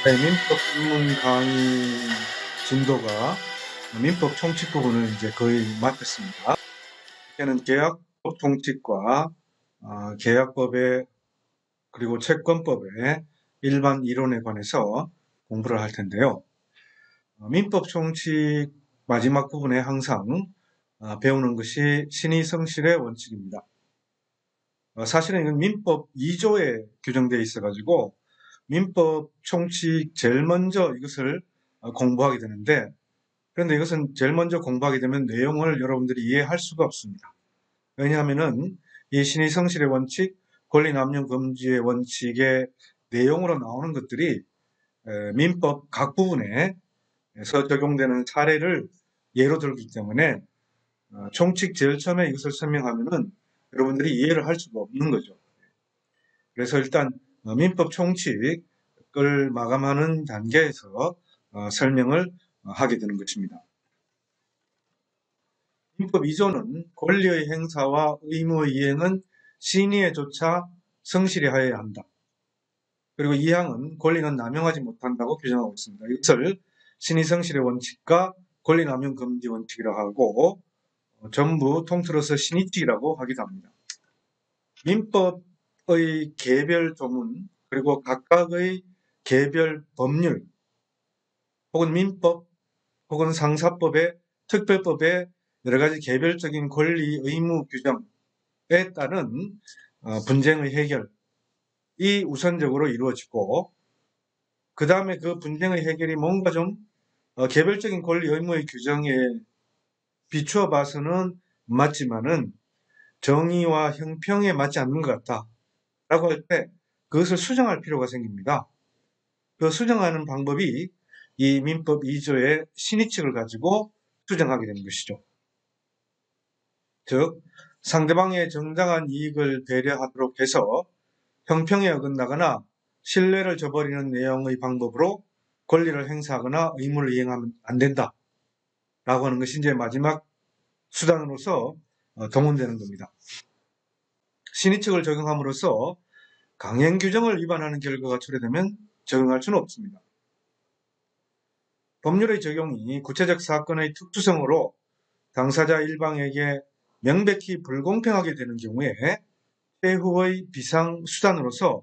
네, 민법 입문 강의 진도가 민법 총칙 부분을 이제 거의 마쳤습니다. 이제는 계약법 총칙과 계약법의 그리고 채권법의 일반 이론에 관해서 공부를 할 텐데요. 민법 총칙 마지막 부분에 항상 배우는 것이 신의성실의 원칙입니다. 사실은 이건 민법 2조에 규정되어 있어가지고 민법 총칙 제일 먼저 이것을 공부하게 되는데, 그런데 이것은 제일 먼저 공부하게 되면 내용을 여러분들이 이해할 수가 없습니다. 왜냐하면은 이 신의성실의 원칙, 권리남용 금지의 원칙의 내용으로 나오는 것들이 민법 각 부분에서 적용되는 사례를 예로 들기 때문에 총칙 제일 처음에 이것을 설명하면은 여러분들이 이해를 할 수가 없는 거죠. 그래서 일단 민법 총칙을 마감하는 단계에서 설명을 하게 되는 것입니다. 민법 2조는 권리의 행사와 의무의 이행은 신의에 조차 성실히 하여야 한다. 그리고 2항은 권리는 남용하지 못한다고 규정하고 있습니다. 이것을 신의성실의 원칙과 권리남용금지 원칙이라고 하고 전부 통틀어서 신의칙이라고 하기도 합니다. 민법의 개별 조문 그리고 각각의 개별 법률 혹은 민법 혹은 상사법의 특별법의 여러 가지 개별적인 권리 의무 규정에 따른 분쟁의 해결이 우선적으로 이루어지고, 그 다음에 그 분쟁의 해결이 뭔가 좀 개별적인 권리 의무의 규정에 비추어 봐서는 맞지만은 정의와 형평에 맞지 않는 것 같다라고 할 때 그것을 수정할 필요가 생깁니다. 그 수정하는 방법이 이 민법 2조의 신의칙을 가지고 수정하게 되는 것이죠. 즉, 상대방의 정당한 이익을 배려하도록 해서 형평에 어긋나거나 신뢰를 저버리는 내용의 방법으로 권리를 행사하거나 의무를 이행하면 안 된다 라고 하는 것이 이제 마지막 수단으로서 동원되는 겁니다. 신의칙을 적용함으로써 강행 규정을 위반하는 결과가 초래되면 적용할 수는 없습니다. 법률의 적용이 구체적 사건의 특수성으로 당사자 일방에게 명백히 불공평하게 되는 경우에 최후의 비상수단으로서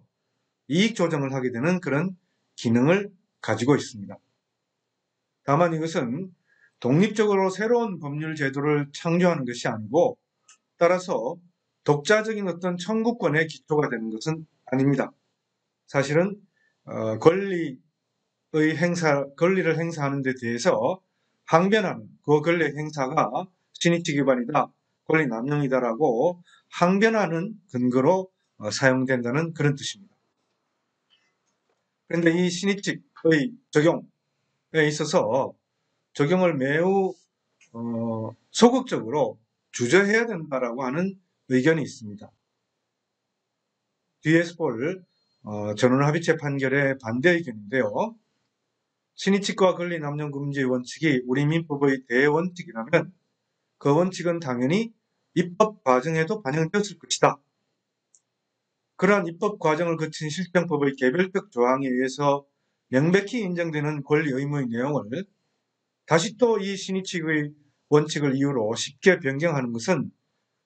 이익 조정을 하게 되는 그런 기능을 가지고 있습니다. 다만 이것은 독립적으로 새로운 법률 제도를 창조하는 것이 아니고, 따라서 독자적인 어떤 청구권의 기초가 되는 것은 아닙니다. 사실은 권리를 행사하는 데 대해서 항변하는 그 권리 행사가 신의칙 위반이다, 권리 남용이다라고 항변하는 근거로 사용된다는 그런 뜻입니다. 그런데 이 신의칙의 적용에 있어서 적용을 매우 소극적으로 주저해야 된다라고 하는 의견이 있습니다. 뒤에서 볼 전원합의체 판결의 반대 의견인데요. 신의칙과 권리남용금지의 원칙이 우리 민법의 대원칙이라면 그 원칙은 당연히 입법 과정에도 반영되었을 것이다. 그러한 입법 과정을 거친 실정법의 개별적 조항에 의해서 명백히 인정되는 권리 의무의 내용을 다시 또 이 신의칙의 원칙을 이유로 쉽게 변경하는 것은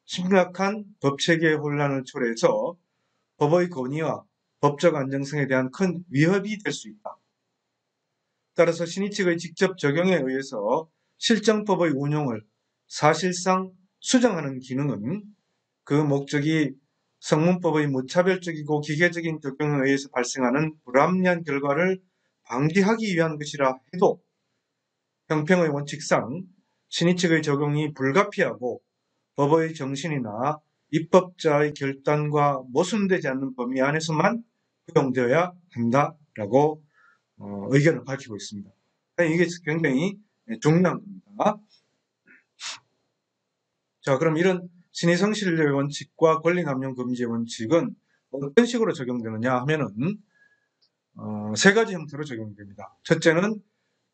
심각한 법체계의 혼란을 초래해서 법의 권위와 법적 안정성에 대한 큰 위협이 될 수 있다. 따라서 신의칙의 직접 적용에 의해서 실정법의 운용을 사실상 수정하는 기능은 그 목적이 성문법의 무차별적이고 기계적인 적용에 의해서 발생하는 불합리한 결과를 방지하기 위한 것이라 해도 형평의 원칙상 신의칙의 적용이 불가피하고 법의 정신이나 입법자의 결단과 모순되지 않는 범위 안에서만 적용되어야 한다라고 의견을 밝히고 있습니다. 이게 굉장히 중요한 겁니다. 자, 그럼 이런 신의성실의 원칙과 권리남용금지의 원칙은 어떤 식으로 적용되느냐 하면은 세 가지 형태로 적용됩니다. 첫째는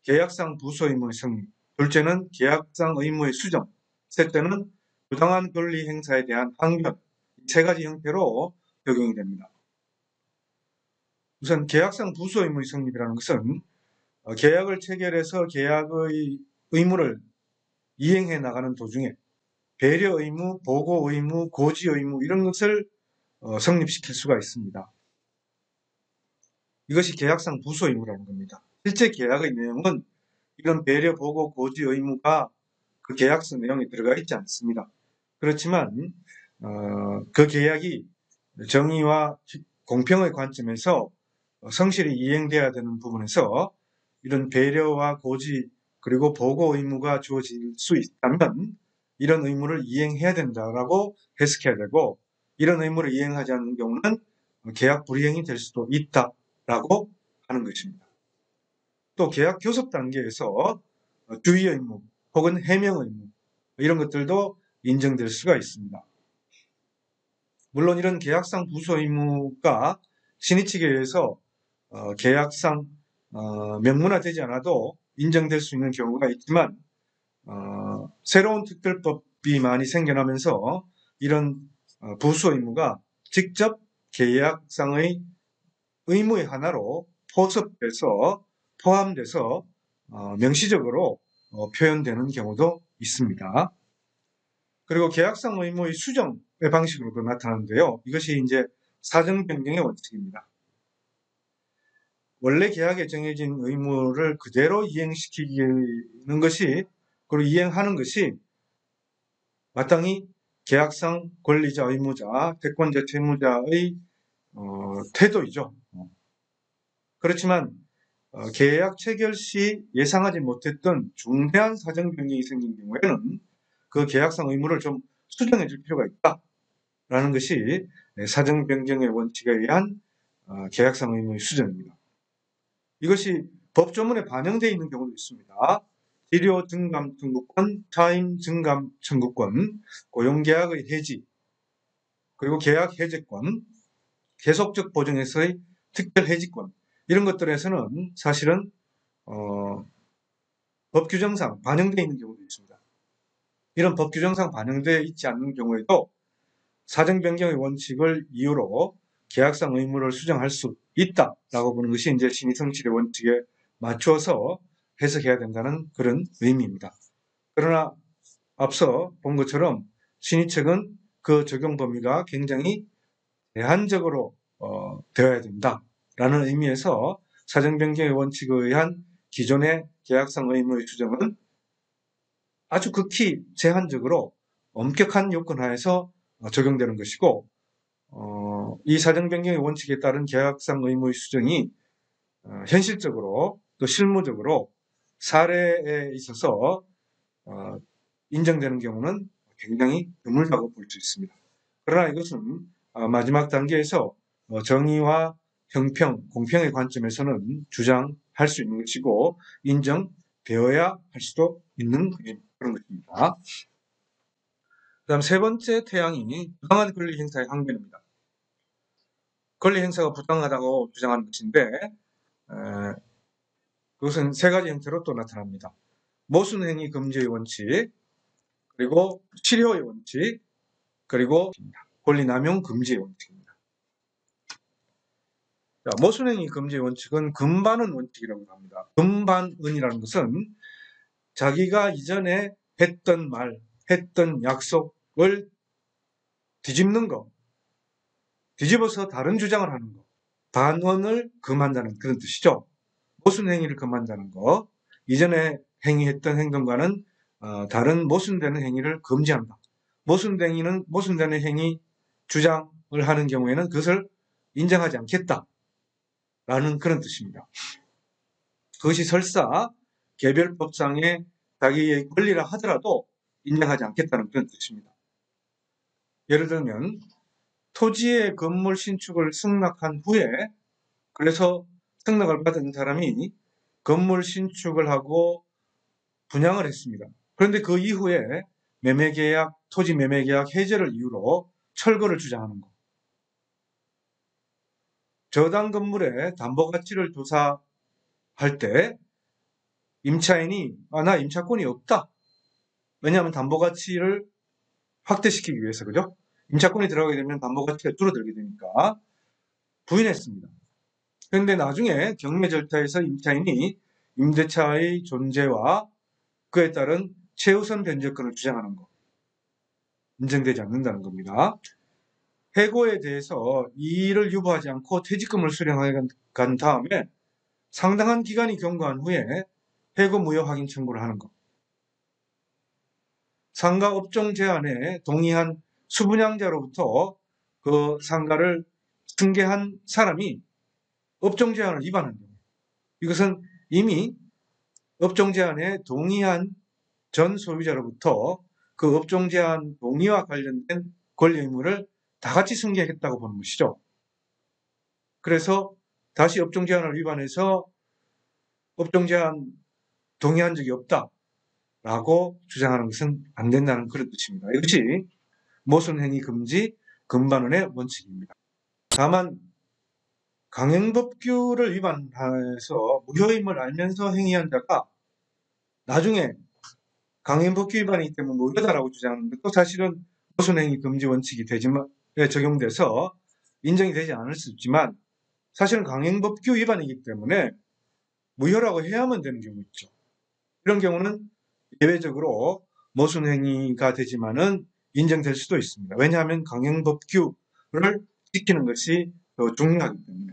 계약상 부수 의무의 성립, 둘째는 계약상 의무의 수정, 셋째는 부당한 권리 행사에 대한 항변, 세 가지 형태로 적용이 됩니다. 우선 계약상 부수 의무의 성립이라는 것은 계약을 체결해서 계약의 의무를 이행해 나가는 도중에 배려 의무, 보고 의무, 고지 의무 이런 것을 성립시킬 수가 있습니다. 이것이 계약상 부수 의무라는 겁니다. 실제 계약의 내용은 이런 배려, 보고, 고지 의무가 그 계약서 내용에 들어가 있지 않습니다. 그렇지만 그 계약이 정의와 공평의 관점에서 성실히 이행돼야 되는 부분에서 이런 배려와 고지 그리고 보고 의무가 주어질 수 있다면 이런 의무를 이행해야 된다라고 해석해야 되고, 이런 의무를 이행하지 않는 경우는 계약 불이행이 될 수도 있다라고 하는 것입니다. 또 계약 교섭 단계에서 주의 의무 혹은 해명 의무 이런 것들도 인정될 수가 있습니다. 물론 이런 계약상 부수 의무가 신의 측에 의해서 계약상 명문화되지 않아도 인정될 수 있는 경우가 있지만 새로운 특별법이 많이 생겨나면서 이런 부수 의무가 직접 계약상의 의무의 하나로 포함돼서 명시적으로 표현되는 경우도 있습니다. 그리고 계약상 의무의 수정의 방식으로도 나타나는데요. 이것이 이제 사정 변경의 원칙입니다. 원래 계약에 정해진 의무를 그대로 이행시키는 것이, 그리고 이행하는 것이 마땅히 계약상 권리자, 의무자, 채권자, 채무자의 태도이죠. 그렇지만 계약 체결 시 예상하지 못했던 중대한 사정 변경이 생긴 경우에는 그 계약상 의무를 좀 수정해 줄 필요가 있다라는 것이 사정 변경의 원칙에 의한 계약상 의무의 수정입니다. 이것이 법조문에 반영되어 있는 경우도 있습니다. 필요 증감 청구권, 차임 증감 청구권, 고용계약의 해지, 그리고 계약 해제권, 계속적 보증에서의 특별 해지권 이런 것들에서는 사실은 법 규정상 반영되어 있는 경우도 있습니다. 이런 법 규정상 반영되어 있지 않는 경우에도 사정 변경의 원칙을 이유로 계약상 의무를 수정할 수 있다라고 보는 것이 이제 신의성실의 원칙에 맞추어서 해석해야 된다는 그런 의미입니다. 그러나 앞서 본 것처럼 신의 측은 그 적용 범위가 굉장히 제한적으로 되어야 된다라는 의미에서 사정 변경의 원칙에 의한 기존의 계약상 의무의 수정은 아주 극히 제한적으로 엄격한 요건 하에서 적용되는 것이고, 이 사정 변경의 원칙에 따른 계약상 의무의 수정이 현실적으로 또 실무적으로 사례에 있어서 인정되는 경우는 굉장히 드물다고 볼 수 있습니다. 그러나 이것은 마지막 단계에서 정의와 형평, 공평의 관점에서는 주장할 수 있는 것이고 인정되어야 할 수도 있는 그런 것입니다. 그다음 세 번째 태양이 부당한 권리 행사의 항변입니다. 권리 행사가 부당하다고 주장하는 것인데 그것은 세 가지 형태로 또 나타납니다. 모순행위 금지의 원칙, 그리고 실효의 원칙, 그리고 권리남용 금지의 원칙입니다. 자, 모순행위 금지의 원칙은 금반은 원칙이라고 합니다. 금반은이라는 것은 자기가 이전에 했던 말, 했던 약속을 뒤집는 것, 뒤집어서 다른 주장을 하는 것, 반언을 금한다는 그런 뜻이죠. 모순행위를 금한다는 것, 이전에 행위했던 행동과는 다른 모순되는 행위를 금지한다. 모순되는 행위 주장을 하는 경우에는 그것을 인정하지 않겠다라는 그런 뜻입니다. 그것이 설사 개별법상의 자기의 권리라 하더라도 인정하지 않겠다는 그런 뜻입니다. 예를 들면 토지의 건물 신축을 승낙한 후에, 그래서 승낙을 받은 사람이 건물 신축을 하고 분양을 했습니다. 그런데 그 이후에 매매계약, 토지 매매계약 해제를 이유로 철거를 주장하는 것. 저당 건물의 담보가치를 조사할 때 임차인이 나 임차권이 없다. 왜냐하면 담보가치를 확대시키기 위해서, 그죠? 임차권이 들어가게 되면 담보가치가 줄어들게 되니까 부인했습니다. 그런데 나중에 경매 절차에서 임차인이 임대차의 존재와 그에 따른 최우선 변제권을 주장하는 것, 인정되지 않는다는 겁니다. 해고에 대해서 이의를 유보하지 않고 퇴직금을 수령해 간 다음에 상당한 기간이 경과한 후에 해고 무효 확인 청구를 하는 것. 상가 업종 제한에 동의한 수분양자로부터 그 상가를 승계한 사람이 업종 제한을 위반한 경우, 이것은 이미 업종 제한에 동의한 전 소유자로부터 그 업종 제한 동의와 관련된 권리 의무를 다 같이 승계했다고 보는 것이죠. 그래서 다시 업종 제한을 위반해서 업종 제한 동의한 적이 없다라고 주장하는 것은 안 된다는 그런 뜻입니다. 이것이 모순행위 금지 금반원의 원칙입니다. 다만 강행법규를 위반해서 무효임을 알면서 행위한 자가 나중에 강행법규 위반이기 때문에 무효다라고 주장하는 것도 사실은 모순행위 금지 원칙이 적용돼서 인정이 되지 않을 수 있지만 사실은 강행법규 위반이기 때문에 무효라고 해야만 되는 경우 있죠. 이런 경우는 예외적으로 모순행위가 되지만은 인정될 수도 있습니다. 왜냐하면 강행법규를 지키는 것이 더 중요하기 때문에.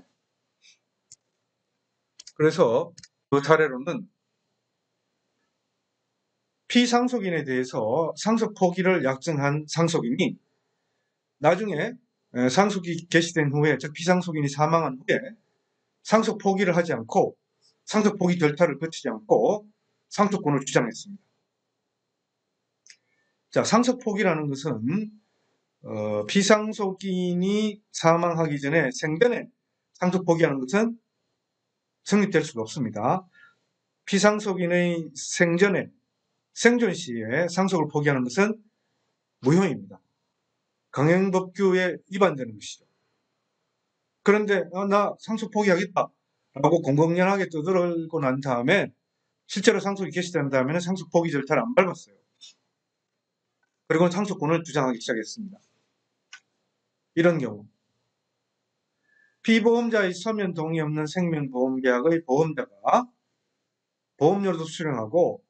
그래서 그 사례로는 피상속인에 대해서 상속 포기를 약정한 상속인이 나중에 상속이 개시된 후에, 즉 피상속인이 사망한 후에 상속 포기를 하지 않고 상속 포기 절차를 거치지 않고 상속권을 주장했습니다. 자, 상속 포기라는 것은 피상속인이 사망하기 전에 생전에 상속 포기하는 것은 성립될 수가 없습니다. 피상속인의 생전에 생존 시에 상속을 포기하는 것은 무효입니다. 강행법규에 위반되는 것이죠. 그런데 나 상속 포기하겠다 라고 공공연하게 떠들고 난 다음에 실제로 상속이 개시된 다음에는 상속 포기 절차를 안 밟았어요. 그리고 상속권을 주장하기 시작했습니다. 이런 경우 피보험자의 서면 동의 없는 생명보험계약의 보험자가 보험료도 수령하고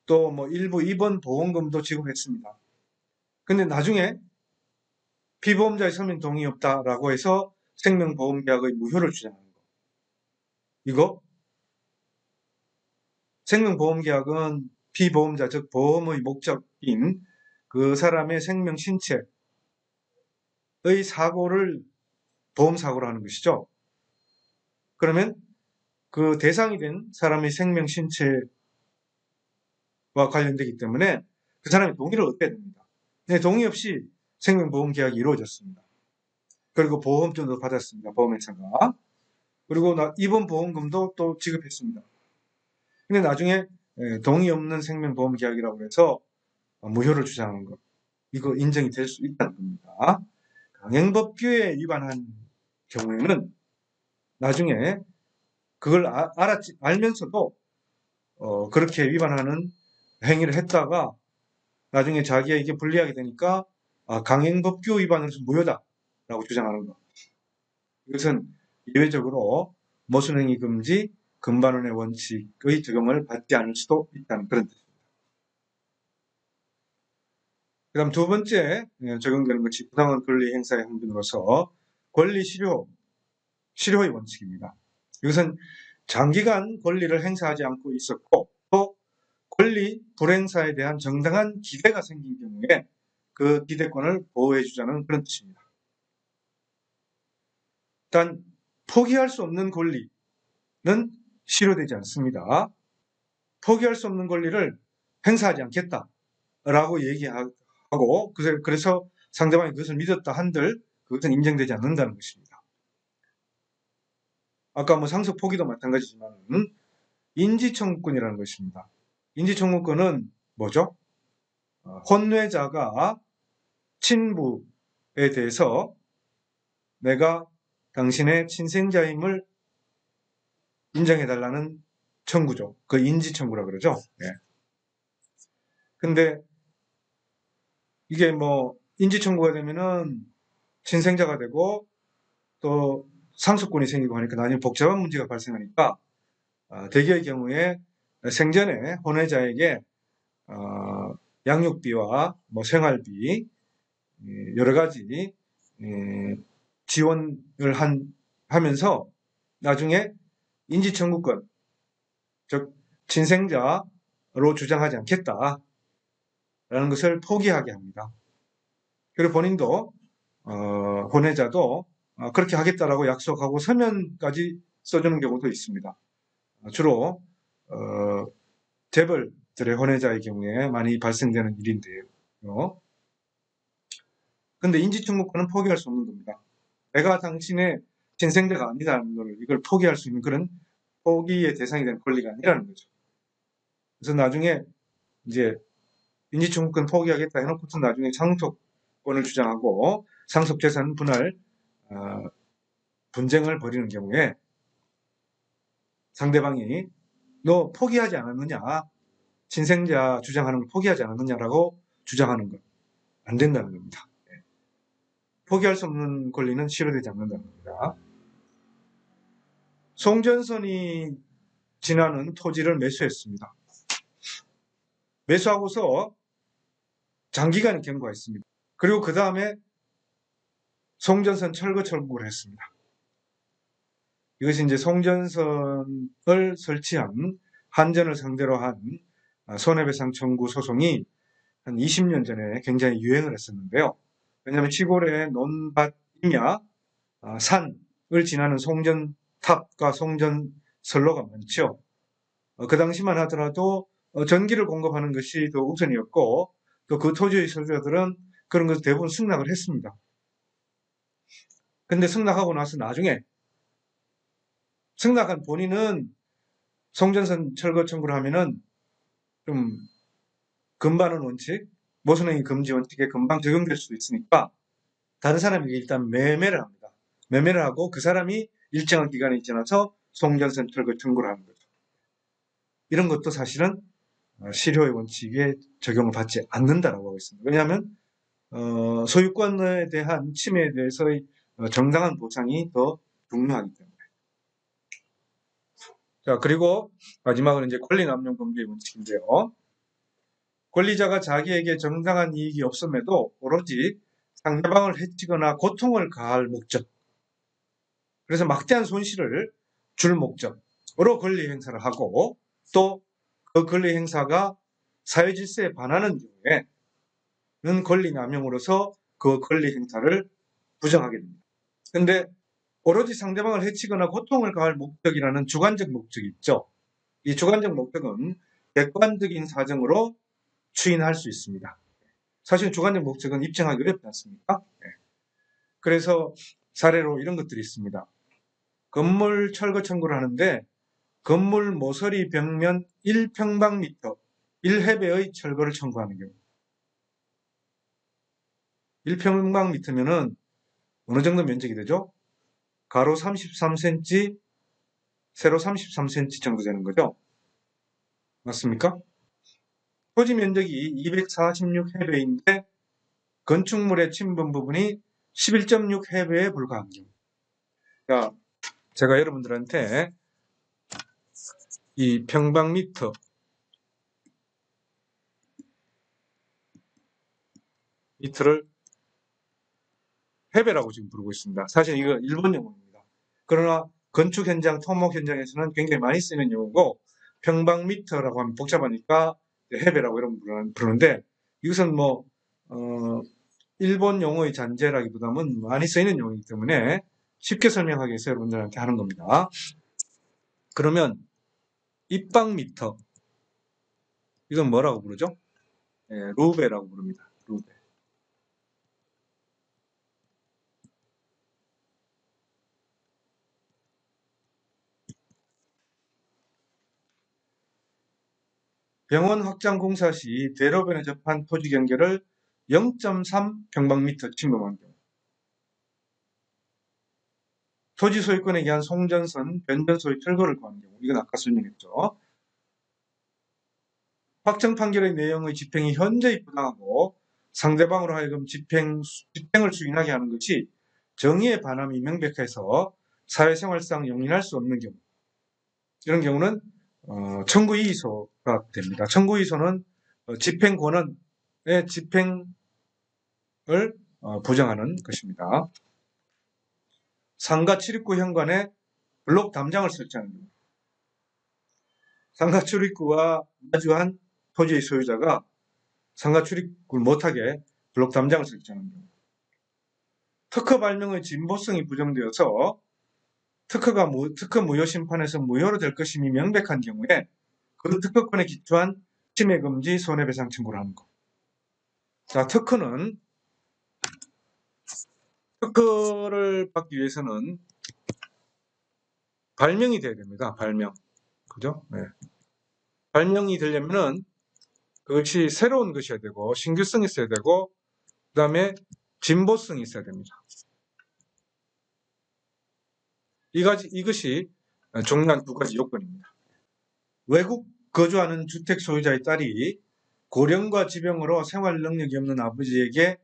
또 뭐 일부 입원 보험금도 지급했습니다. 근데 나중에 피보험자의 서면 동의 없다라고 해서 생명보험계약의 무효를 주장하는 거. 이거 생명보험계약은 피보험자, 즉 보험의 목적인 그 사람의 생명 신체의 사고를 보험사고로 하는 것이죠. 그러면 그 대상이 된 사람의 생명 신체와 관련되기 때문에 그 사람이 동의를 얻게 됩니다. 근데 동의 없이 생명보험계약이 이루어졌습니다. 그리고 보험료도 받았습니다. 보험회사가. 그리고 입원 보험금도 또 지급했습니다. 근데 나중에 동의 없는 생명보험계약이라고 해서 무효를 주장하는 것. 이거 인정이 될 수 있다는 겁니다. 강행법규에 위반한 경우에는 나중에 그걸 알면서도 그렇게 위반하는 행위를 했다가 나중에 자기에게 불리하게 되니까 강행법규 위반으로서 무효다라고 주장하는 것. 이것은 예외적으로 모순행위 금지 금반원의 원칙의 적용을 받지 않을 수도 있다는 그런 뜻입니다. 그 다음 두 번째 적용되는 것이 부당한 권리 행사의 항변으로서 권리 실효의 원칙입니다. 이것은 장기간 권리를 행사하지 않고 있었고 또 권리 불행사에 대한 정당한 기대가 생긴 경우에 그 기대권을 보호해주자는 그런 뜻입니다. 일단 포기할 수 없는 권리는 실효되지 않습니다. 포기할 수 없는 권리를 행사하지 않겠다라고 얘기하고 그래서 상대방이 그것을 믿었다 한들 그것은 인정되지 않는다는 것입니다. 아까 뭐 상속 포기도 마찬가지지만 인지청구권이라는 것입니다. 인지청구권은 뭐죠? 혼외자가 친부에 대해서 내가 당신의 친생자임을 인정해달라는 청구죠. 그 인지청구라 그러죠. 예. 근데 이게 뭐 인지청구가 되면은 친생자가 되고 또 상속권이 생기고 하니까 나중에 복잡한 문제가 발생하니까 대개의 경우에 생전에 혼외자에게 양육비와 뭐 생활비 여러 가지 지원을 하면서 나중에 인지청구권, 즉 친생자로 주장하지 않겠다라는 것을 포기하게 합니다. 그리고 본인도 혼외자도 그렇게 하겠다라고 약속하고 서면까지 써주는 경우도 있습니다. 주로 재벌들의 혼외자의 경우에 많이 발생되는 일인데요. 근데 인지청구권은 포기할 수 없는 겁니다. 내가 당신의 친생자가 아니라는 걸 이걸 포기할 수 있는 그런 포기의 대상이 되는 권리가 아니라는 거죠. 그래서 나중에 이제 인지청구권 포기하겠다 해놓고서 나중에 상속권을 주장하고 상속재산 분할 분쟁을 벌이는 경우에 상대방이 너 포기하지 않았느냐, 친생자 주장하는 걸 포기하지 않았느냐라고 주장하는 건 안 된다는 겁니다. 포기할 수 없는 권리는 실효되지 않는다는 겁니다. 송전선이 지나는 토지를 매수했습니다. 매수하고서 장기간 경과했습니다. 그리고 그 다음에 송전선 철거 청구를 했습니다. 이것이 이제 송전선을 설치한 한전을 상대로 한 손해배상 청구 소송이 한 20년 전에 굉장히 유행을 했었는데요. 왜냐하면 시골에 논밭이냐 산을 지나는 송전탑과 송전선로가 많죠. 그 당시만 하더라도 전기를 공급하는 것이 더 우선이었고 또 그 토지의 소유자들은 그런 것을 대부분 승낙을 했습니다. 근데 승낙하고 나서 나중에 승낙한 본인은 송전선 철거 청구를 하면은 좀 금반원 원칙, 모순행위 금지 원칙에 금방 적용될 수도 있으니까 다른 사람에게 일단 매매를 합니다. 매매를 하고 그 사람이 일정한 기간이 지나서 송전선 철거 청구를 하는 거죠. 이런 것도 사실은 실효의 원칙에 적용을 받지 않는다라고 하고 있습니다. 왜냐하면 소유권에 대한 침해에 대해서의 정당한 보상이 더 중요하기 때문에. 자, 그리고 마지막으로 이제 권리남용 범죄의 원칙인데요. 권리자가 자기에게 정당한 이익이 없음에도 오로지 상대방을 해치거나 고통을 가할 목적, 그래서 막대한 손실을 줄 목적으로 권리 행사를 하고 또 그 권리 행사가 사회 질서에 반하는 경우에는 권리 남용으로서 그 권리 행사를 부정하게 됩니다. 근데 오로지 상대방을 해치거나 고통을 가할 목적이라는 주관적 목적이 있죠. 이 주관적 목적은 객관적인 사정으로 추인할 수 있습니다. 사실 주관적 목적은 입증하기 어렵지 않습니까? 그래서 사례로 이런 것들이 있습니다. 건물 철거 청구를 하는데 건물 모서리 벽면 1평방미터 1해배의 철거를 청구하는 경우. 1평방미터면은 어느 정도 면적이 되죠? 가로 33cm, 세로 33cm 정도 되는 거죠? 맞습니까? 토지 면적이 246해배인데 건축물의 침범 부분이 11.6해배에 불과한 경우. 그러니까 제가 여러분들한테 이 평방미터 미터를 해배라고 지금 부르고 있습니다. 사실 이거 일본 용어입니다. 그러나 건축 현장, 토목 현장에서는 굉장히 많이 쓰이는 용어고 평방미터라고 하면 복잡하니까 해배라고 이런 부르는데 이것은 뭐 일본 용어의 잔재라기보다는 많이 쓰이는 용어이기 때문에 쉽게 설명하기 위해서 여러분들한테 하는 겁니다. 그러면 입방미터 이건 뭐라고 부르죠? 루베라고 부릅니다. 루베. 병원 확장 공사 시 대로변에 접한 토지 경계를 0.3평방미터 침범한 경우. 토지 소유권에 의한 송전선, 변전 소유 철거를 구한 경우. 이건 아까 설명했죠. 확정 판결의 내용의 집행이 현저히 부당하고 상대방으로 하여금 집행을 수행하게 하는 것이 정의의 반함이 명백해서 사회생활상 용인할 수 없는 경우, 이런 경우는 청구이의소가 됩니다. 청구이의소는 집행권의 집행을 부정하는 것입니다. 상가 출입구 현관에 블록 담장을 설치하는 경우, 상가 출입구와 마주한 토지의 소유자가 상가 출입구를 못하게 블록 담장을 설치하는 경우, 특허 발명의 진보성이 부정되어서 특허 무효 심판에서 무효로 될 것임이 명백한 경우에 그 특허권에 기초한 침해 금지 손해배상 청구를 하는 것. 자, 특허를 받기 위해서는 발명이 돼야 됩니다. 발명. 그죠? 네. 발명이 되려면은 그것이 새로운 것이어야 되고, 신규성이 있어야 되고, 그 다음에 진보성이 있어야 됩니다. 이것이 중요한 두 가지 요건입니다. 외국 거주하는 주택 소유자의 딸이 고령과 지병으로 생활 능력이 없는 아버지에게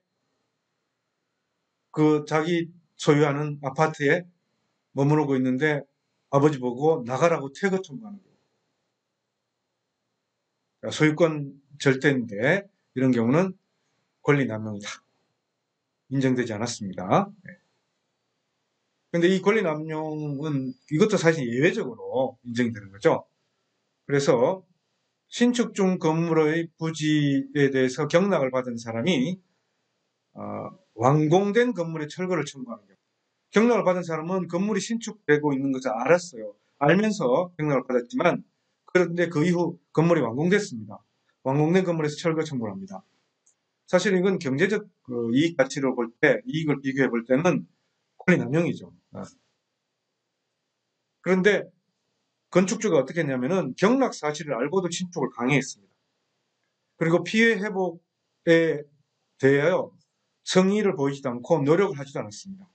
그 자기 소유하는 아파트에 머무르고 있는데 아버지 보고 나가라고 퇴거 청구하는 거예요. 소유권 절대인데 이런 경우는 권리남용이다. 인정되지 않았습니다. 그런데 이 권리남용은 이것도 사실 예외적으로 인정이 되는 거죠. 그래서 신축 중 건물의 부지에 대해서 경락을 받은 사람이 완공된 건물의 철거를 청구하는 경우, 경락을 받은 사람은 건물이 신축되고 있는 것을 알았어요. 알면서 경락을 받았지만 그런데 그 이후 건물이 완공됐습니다. 완공된 건물에서 철거 청구를 합니다. 사실 이건 경제적 이익 가치로 볼 때, 이익을 비교해 볼 때는 권리남용이죠. 그런데 건축주가 어떻게 했냐면은 경락 사실을 알고도 신축을 강행했습니다. 그리고 피해 회복에 대하여 성의를 보이지도 않고 노력을 하지도 않았습니다.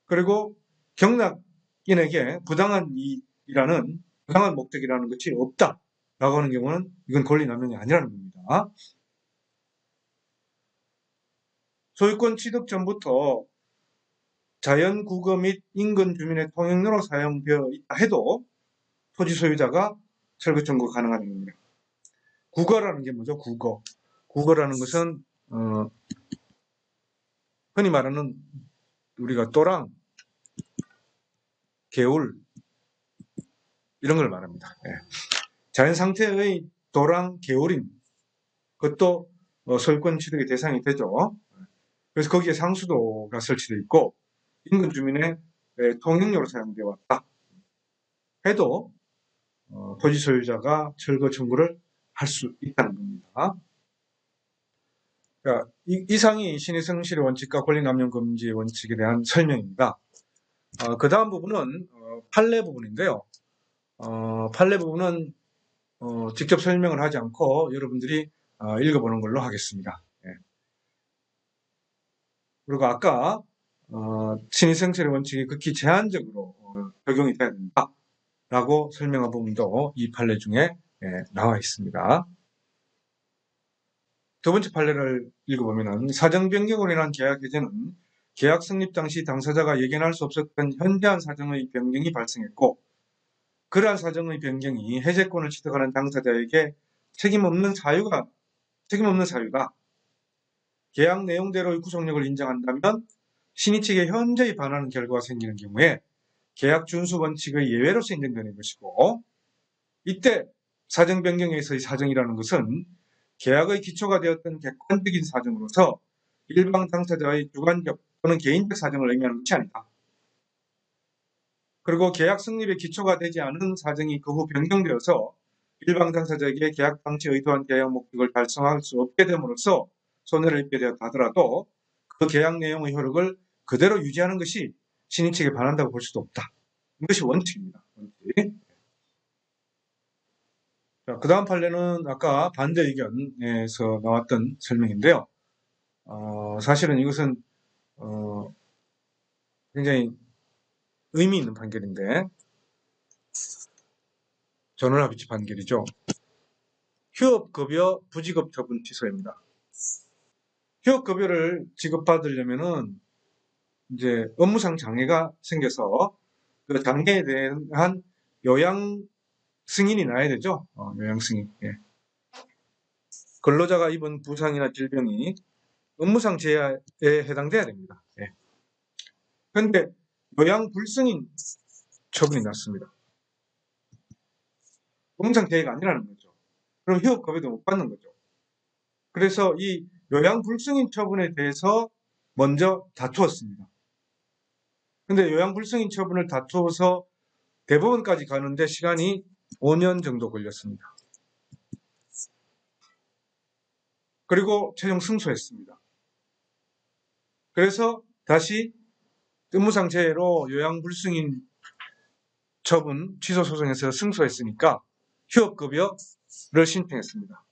그리고 경락인에게 부당한 이익이라는 부당한 목적이라는 것이 없다라고 하는 경우는 이건 권리남용이 아니라는 겁니다. 소유권 취득 전부터 자연 구거 및 인근 주민의 통행로로 사용되어 있다 해도 토지 소유자가 철거 청구가 가능한 겁니다. 구거라는 게 뭐죠? 구거라는 것은 흔히 말하는 우리가 또랑, 개울 이런 걸 말합니다. 자연 상태의 도랑, 개울인 그것도 소유권 취득의 대상이 되죠. 그래서 거기에 상수도가 설치되어 있고 인근 주민의 통행료로 사용되어 왔다 해도 토지 소유자가 철거 청구를 할 수 있다는 겁니다. 그러니까 이상이 신의성실의 원칙과 권리남용 금지의 원칙에 대한 설명입니다. 그 다음 부분은 판례 부분인데요. 판례 부분은 직접 설명을 하지 않고 여러분들이 읽어보는 걸로 하겠습니다. 그리고 아까 신의성실의 원칙이 극히 제한적으로 적용이 돼야 된다라고 설명한 부분도 이 판례 중에 나와 있습니다. 두 번째 판례를 읽어보면 사정 변경으로 인한 계약 해제는 계약 성립 당시 당사자가 예견할 수 없었던 현저한 사정의 변경이 발생했고 그러한 사정의 변경이 해제권을 취득하는 당사자에게 책임없는 사유가 계약 내용대로의 구속력을 인정한다면 신의 측에 현저히 반하는 결과가 생기는 경우에 계약 준수 원칙의 예외로서 인정되는 것이고 이때 사정 변경에서의 사정이라는 것은 계약의 기초가 되었던 객관적인 사정으로서 일방 당사자의 주관적 또는 개인적 사정을 의미하는 것이 아니다. 그리고 계약 성립의 기초가 되지 않은 사정이 그 후 변경되어서 일방 당사자에게 계약 당시 의도한 계약 목적을 달성할 수 없게 됨으로써 손해를 입게 되었다 하더라도 그 계약 내용의 효력을 그대로 유지하는 것이 신의 측에 반한다고 볼 수도 없다. 이것이 원칙입니다. 원칙. 자, 그 다음 판례는 아까 반대 의견에서 나왔던 설명인데요. 사실은 이것은 굉장히 의미 있는 판결인데 전원합의치 판결이죠. 휴업급여 부지급 처분 취소입니다. 휴업급여를 지급받으려면은 이제 업무상 장애가 생겨서 그 장애에 대한 요양 승인이 나야 되죠. 요양 승인. 예. 근로자가 입은 부상이나 질병이 업무상 재해에 해당돼야 됩니다. 예. 그런데 요양 불승인 처분이 났습니다. 업무상 재해가 아니라는 거죠. 그럼 휴업급여도 못 받는 거죠. 그래서 이 요양 불승인 처분에 대해서 먼저 다투었습니다. 근데 요양 불승인 처분을 다투어서 대법원까지 가는데 시간이 5년 정도 걸렸습니다. 그리고 최종 승소했습니다. 그래서 다시 업무상 재해로 요양 불승인 처분 취소 소송에서 승소했으니까 휴업급여를 신청했습니다.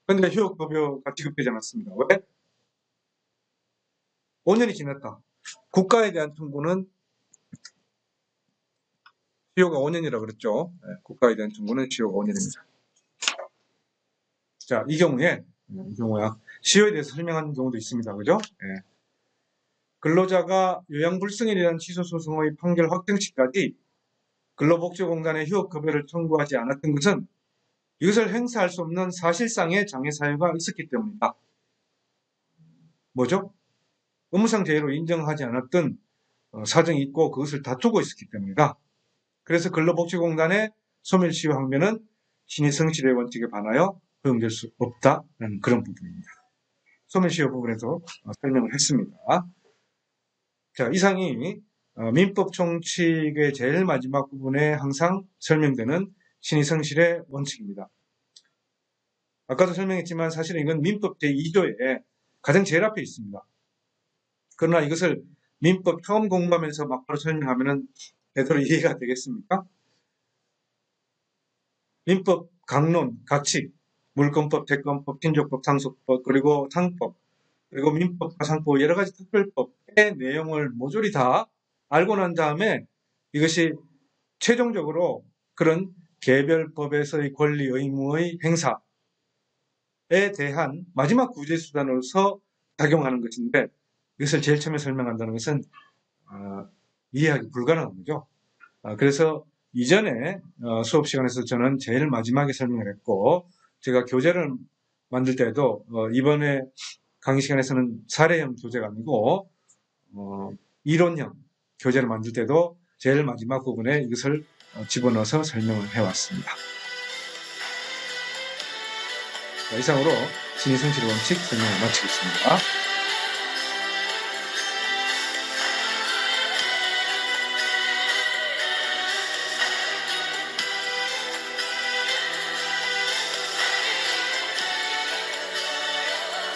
그런데 휴업급여가 지급되지 않았습니다. 왜? 5년이 지났다. 국가에 대한 청구는 시효가 5년이라고 그랬죠. 네, 국가에 대한 청구는 시효가 5년입니다. 자, 이 경우에 시효에 대해서 설명하는 경우도 있습니다. 그죠? 네. 근로자가 요양불승인이라는 취소소송의 판결 확정 시까지 근로복지공단에 휴업급여를 청구하지 않았던 것은 이것을 행사할 수 없는 사실상의 장애 사유가 있었기 때문이다. 뭐죠? 업무상 재해로 인정하지 않았던 사정이 있고 그것을 다투고 있었기 때문이다. 그래서 근로복지공단의 소멸시효 항변은 신의성실의 원칙에 반하여 허용될 수 없다는 그런 부분입니다. 소멸시효 부분에서 설명을 했습니다. 자, 이상이 민법 총칙의 제일 마지막 부분에 항상 설명되는 신의성실의 원칙입니다. 아까도 설명했지만 사실은 이건 민법 제2조에 가장 제일 앞에 있습니다. 그러나 이것을 민법 처음 공부하면서 막바로 설명하면 제대로 이해가 되겠습니까? 민법 강론, 각칙, 물권법, 채권법, 친족법, 상속법, 그리고 상법, 그리고 민법, 가상법, 여러 가지 특별법의 내용을 모조리 다 알고 난 다음에 이것이 최종적으로 그런 개별법에서의 권리 의무의 행사에 대한 마지막 구제수단으로서 작용하는 것인데 이것을 제일 처음에 설명한다는 것은 이해하기 불가능한 거죠. 그래서 이전에 수업 시간에서 저는 제일 마지막에 설명을 했고 제가 교재를 만들 때도 이번에 강의 시간에서는 사례형 교재가 아니고 이론형 교재를 만들 때도 제일 마지막 부분에 이것을 집어넣어서 설명을 해왔습니다. 이상으로 신의성실 원칙 설명을 마치겠습니다.